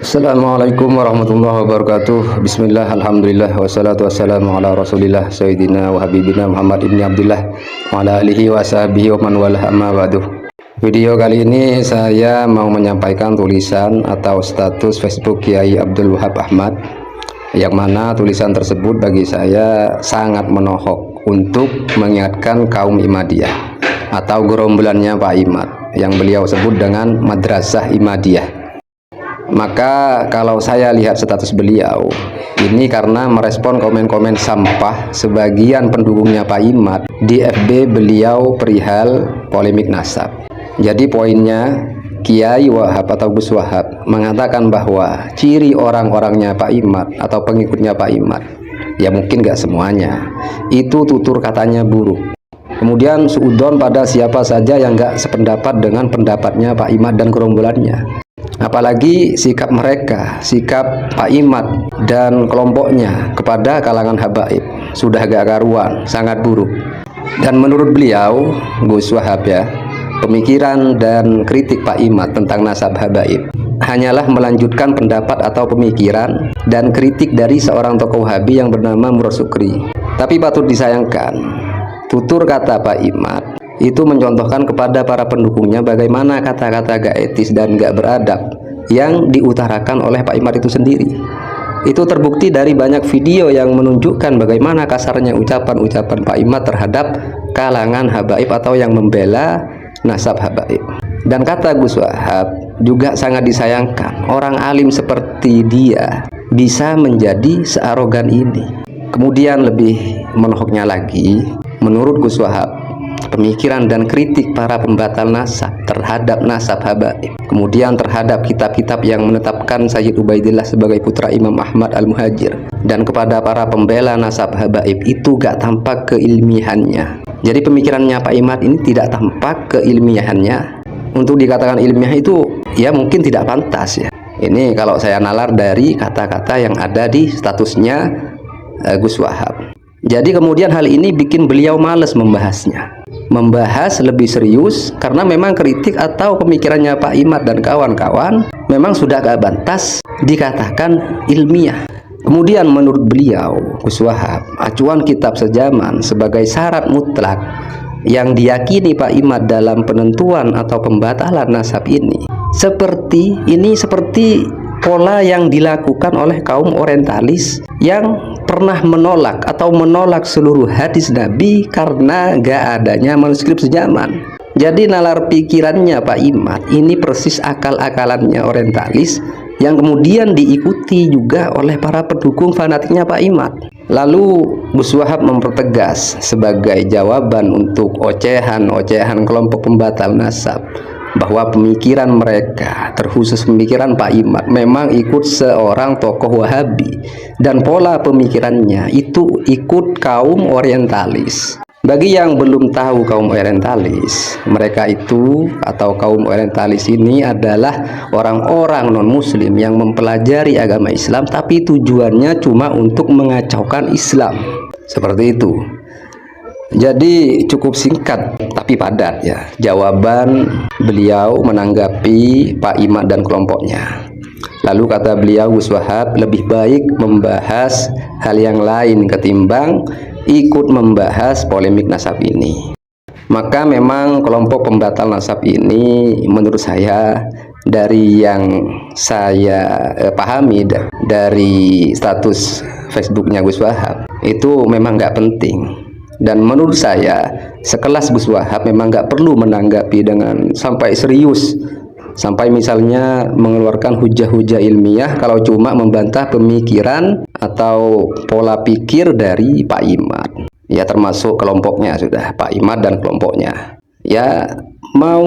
Assalamualaikum warahmatullahi wabarakatuh. Bismillah, alhamdulillah, wassalatu wassalamu ala rasulillah Sayyidina wa habibina Muhammad ibn Abdullah wa ala alihi wa sahbihi wa man walah, amma ba'du. Video kali ini saya mau menyampaikan tulisan atau status Facebook Kiai Abdul Wahab Ahmad, yang mana tulisan tersebut bagi saya sangat menohok untuk mengingatkan kaum Imadiyah atau gerombolannya Pak Imad yang beliau sebut dengan Madrasah Imadiyah. Maka kalau saya lihat status beliau ini karena merespon komen-komen sampah sebagian pendukungnya Pak Imad di FB beliau perihal polemik nasab. Jadi poinnya, Kiai Wahab atau Gus Wahab mengatakan bahwa ciri orang-orangnya Pak Imad atau pengikutnya Pak Imad, ya mungkin gak semuanya, itu tutur katanya buruk. Kemudian suudon pada siapa saja yang gak sependapat dengan pendapatnya Pak Imad dan gerombolannya. Apalagi sikap mereka, sikap Pak Imad dan kelompoknya kepada kalangan habaib sudah gak karuan, sangat buruk. Dan menurut beliau, Gus Wahab ya, pemikiran dan kritik Pak Imad tentang nasab habaib hanyalah melanjutkan pendapat atau pemikiran dan kritik dari seorang tokoh Wahabi yang bernama Murad Sukri. Tapi patut disayangkan, tutur kata Pak Imad itu mencontohkan kepada para pendukungnya bagaimana kata-kata gak etis dan gak beradab yang diutarakan oleh Pak Imad itu sendiri. Itu terbukti dari banyak video yang menunjukkan bagaimana kasarnya ucapan-ucapan Pak Imad terhadap kalangan habaib atau yang membela nasab habaib. Dan kata Gus Wahab, juga sangat disayangkan orang alim seperti dia bisa menjadi searogan ini. Kemudian lebih menohoknya lagi, menurut Gus Wahab, pemikiran dan kritik para pembatal nasab terhadap nasab habaib, kemudian terhadap kitab-kitab yang menetapkan Sayyid Ubaidillah sebagai putra Imam Ahmad Al-Muhajir, dan kepada para pembela nasab habaib itu gak tampak keilmiahannya. Jadi pemikirannya Pak Imad ini tidak tampak keilmiahannya. Untuk dikatakan ilmiah itu ya mungkin tidak pantas ya. Ini kalau saya nalar dari kata-kata yang ada di statusnya Gus Wahab. Jadi kemudian hal ini bikin beliau males membahas lebih serius, karena memang kritik atau pemikirannya Pak Imad dan kawan-kawan memang sudah gak bantas dikatakan ilmiah. Kemudian menurut beliau, Gus Wahab, acuan kitab sejaman sebagai syarat mutlak yang diyakini Pak Imad dalam penentuan atau pembatalan nasab ini seperti pola yang dilakukan oleh kaum orientalis yang pernah menolak seluruh hadis Nabi karena gak adanya manuskrip sejaman. Jadi nalar pikirannya Pak Imad ini persis akal-akalannya orientalis yang kemudian diikuti juga oleh para pendukung fanatiknya Pak Imad. Lalu Gus Wahab mempertegas sebagai jawaban untuk ocehan-ocehan kelompok pembatal nasab bahwa pemikiran mereka, terkhusus pemikiran Pak Imad, memang ikut seorang tokoh Wahabi dan pola pemikirannya itu ikut kaum orientalis. Bagi yang belum tahu kaum orientalis, mereka itu atau kaum orientalis ini adalah orang-orang non-muslim yang mempelajari agama Islam tapi tujuannya cuma untuk mengacaukan Islam. Seperti itu. Jadi cukup singkat tapi padat ya jawaban beliau menanggapi Pak Imad dan kelompoknya. Lalu kata beliau, Gus Wahab lebih baik membahas hal yang lain ketimbang ikut membahas polemik nasab ini. Maka memang kelompok pembatal nasab ini menurut saya, dari yang saya pahami dari status Facebooknya Gus Wahab, itu memang nggak penting. Dan menurut saya sekelas Gus Wahab memang nggak perlu menanggapi dengan sampai serius, sampai misalnya mengeluarkan hujah-hujah ilmiah kalau cuma membantah pemikiran atau pola pikir dari Pak Imad. Ya termasuk kelompoknya sudah, Pak Imad dan kelompoknya. Ya mau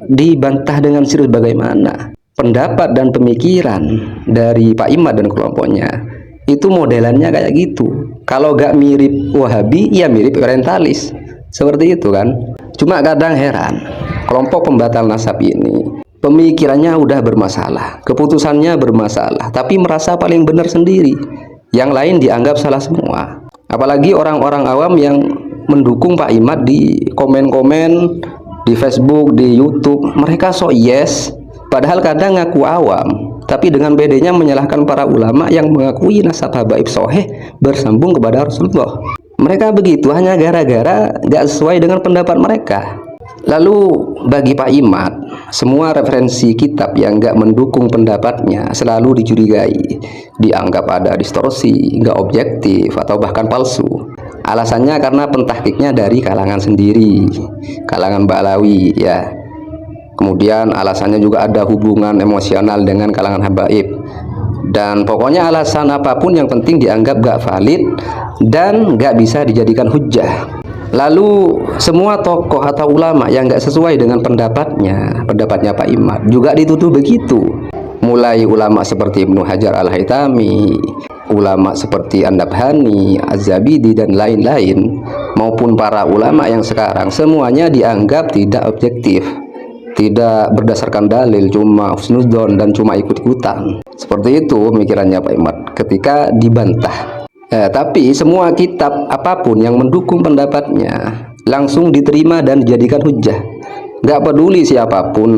dibantah dengan serius bagaimana? Pendapat dan pemikiran dari Pak Imad dan kelompoknya itu modelannya kayak gitu. Kalau gak mirip Wahabi, ya mirip orientalis. Seperti itu kan. Cuma kadang heran, kelompok pembatal nasab ini pemikirannya udah bermasalah, keputusannya bermasalah, tapi merasa paling benar sendiri. Yang lain dianggap salah semua. Apalagi orang-orang awam yang mendukung Pak Imad di komen-komen di Facebook, di YouTube, mereka so yes, padahal kadang ngaku awam. tapi dengan bedanya menyalahkan para ulama yang mengakui nasab habaib sahih bersambung kepada Rasulullah. Mereka begitu hanya gara-gara gak sesuai dengan pendapat mereka. Lalu bagi Pak Imad, semua referensi kitab yang gak mendukung pendapatnya selalu dicurigai, dianggap ada distorsi, gak objektif, atau bahkan palsu. Alasannya karena pentahkiknya dari kalangan sendiri, kalangan Ba'lawi ya. Kemudian alasannya juga ada hubungan emosional dengan kalangan habaib. Dan pokoknya alasan apapun yang penting dianggap gak valid dan gak bisa dijadikan hujjah. Lalu semua tokoh atau ulama yang gak sesuai dengan pendapatnya Pak Imad juga dituduh begitu. Mulai ulama seperti Ibnu Hajar Al-Haytami, ulama seperti An-Nabhani, Az-Zabidi dan lain-lain, maupun para ulama yang sekarang, semuanya dianggap tidak objektif, tidak berdasarkan dalil, cuma husnudzon dan cuma ikut-ikutan. Seperti itu pemikirannya Pak Imad ketika dibantah. Tapi semua kitab apapun yang mendukung pendapatnya langsung diterima dan dijadikan hujjah. Gak peduli siapapun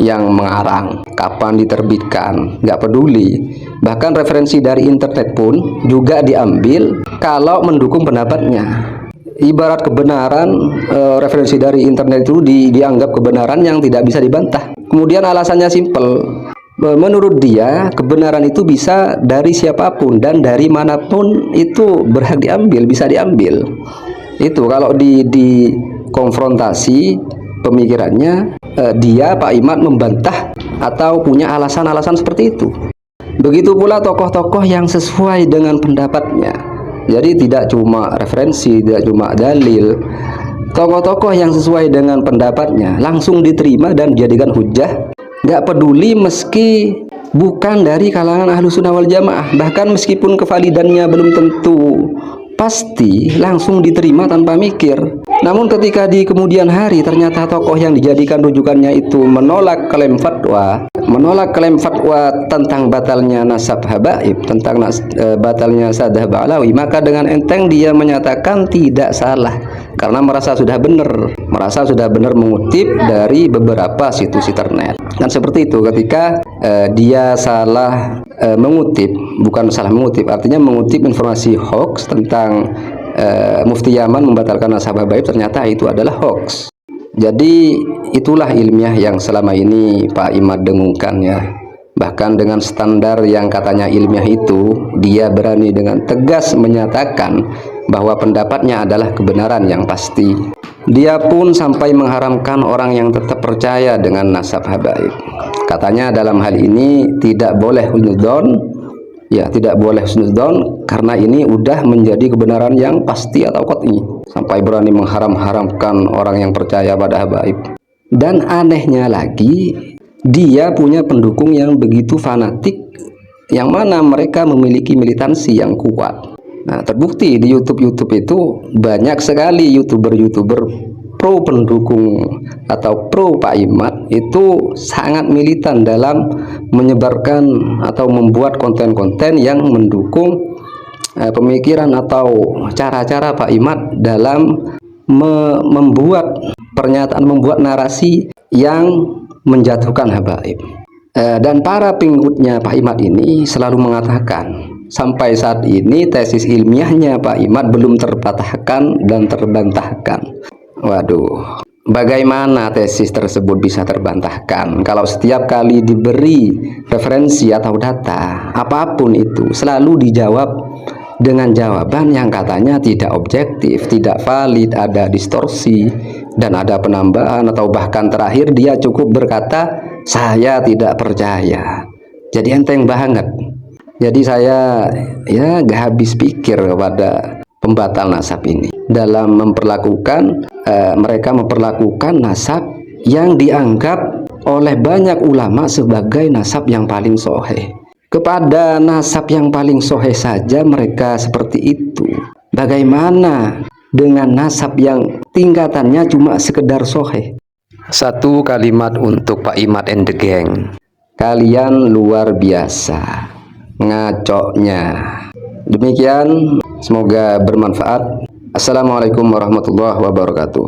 yang mengarang, kapan diterbitkan, gak peduli. Bahkan referensi dari internet pun juga diambil kalau mendukung pendapatnya. Ibarat kebenaran, referensi dari internet itu dianggap kebenaran yang tidak bisa dibantah. Kemudian alasannya simpel. Menurut dia kebenaran itu bisa dari siapapun dan dari manapun itu berhak diambil, bisa diambil. Itu kalau di konfrontasi pemikirannya, dia Pak Imad membantah atau punya alasan-alasan seperti itu. Begitu pula tokoh-tokoh yang sesuai dengan pendapatnya. Jadi tidak cuma referensi, tidak cuma dalil. Tokoh-tokoh yang sesuai dengan pendapatnya langsung diterima dan dijadikan hujjah. Gak peduli meski bukan dari kalangan Ahlus Sunnah wal Jamaah, bahkan meskipun kevalidannya belum tentu pasti, langsung diterima tanpa mikir. Namun ketika di kemudian hari ternyata tokoh yang dijadikan rujukannya itu menolak klaim fatwa tentang batalnya nasab habaib, tentang batalnya sadah Ba'lawi, maka dengan enteng dia menyatakan tidak salah karena merasa sudah benar mengutip dari beberapa situs internet. Dan seperti itu ketika dia salah mengutip, bukan salah mengutip, artinya mengutip informasi hoax tentang Mufti Yaman membatalkan nasab habaib, ternyata itu adalah hoax. Jadi itulah ilmiah yang selama ini Pak Imad dengungkan ya. Bahkan dengan standar yang katanya ilmiah itu, dia berani dengan tegas menyatakan bahwa pendapatnya adalah kebenaran yang pasti. Dia pun sampai mengharamkan orang yang tetap percaya dengan nasab habaib. Katanya dalam hal ini tidak boleh husnudzon, ya tidak boleh husnudzon karena ini udah menjadi kebenaran yang pasti atau qat'i. Sampai berani mengharamkan orang yang percaya pada habaib. Dan anehnya lagi, dia punya pendukung yang begitu fanatik, yang mana mereka memiliki militansi yang kuat. Nah, terbukti di YouTube itu banyak sekali YouTuber pro pendukung atau pro Pak Imad itu sangat militan dalam menyebarkan atau membuat konten-konten yang mendukung pemikiran atau cara-cara Pak Imad dalam membuat pernyataan, membuat narasi yang menjatuhkan habaib. Dan para pengikutnya Pak Imad ini selalu mengatakan, sampai saat ini tesis ilmiahnya Pak Imad belum terpatahkan dan terbantahkan. Waduh, bagaimana tesis tersebut bisa terbantahkan kalau setiap kali diberi referensi atau data apapun itu selalu dijawab dengan jawaban yang katanya tidak objektif, tidak valid, ada distorsi dan ada penambahan, atau bahkan terakhir dia cukup berkata saya tidak percaya. Jadi enteng banget. Jadi saya ya gak habis pikir kepada pembatal nasab ini dalam memperlakukan mereka memperlakukan nasab yang dianggap oleh banyak ulama sebagai nasab yang paling sahih. Kepada nasab yang paling sahih saja mereka seperti itu. Bagaimana dengan nasab yang tingkatannya cuma sekedar sahih? Satu kalimat untuk Pak Imad and the gang. Kalian luar biasa ngacoknya. Demikian, semoga bermanfaat. Assalamualaikum warahmatullahi wabarakatuh.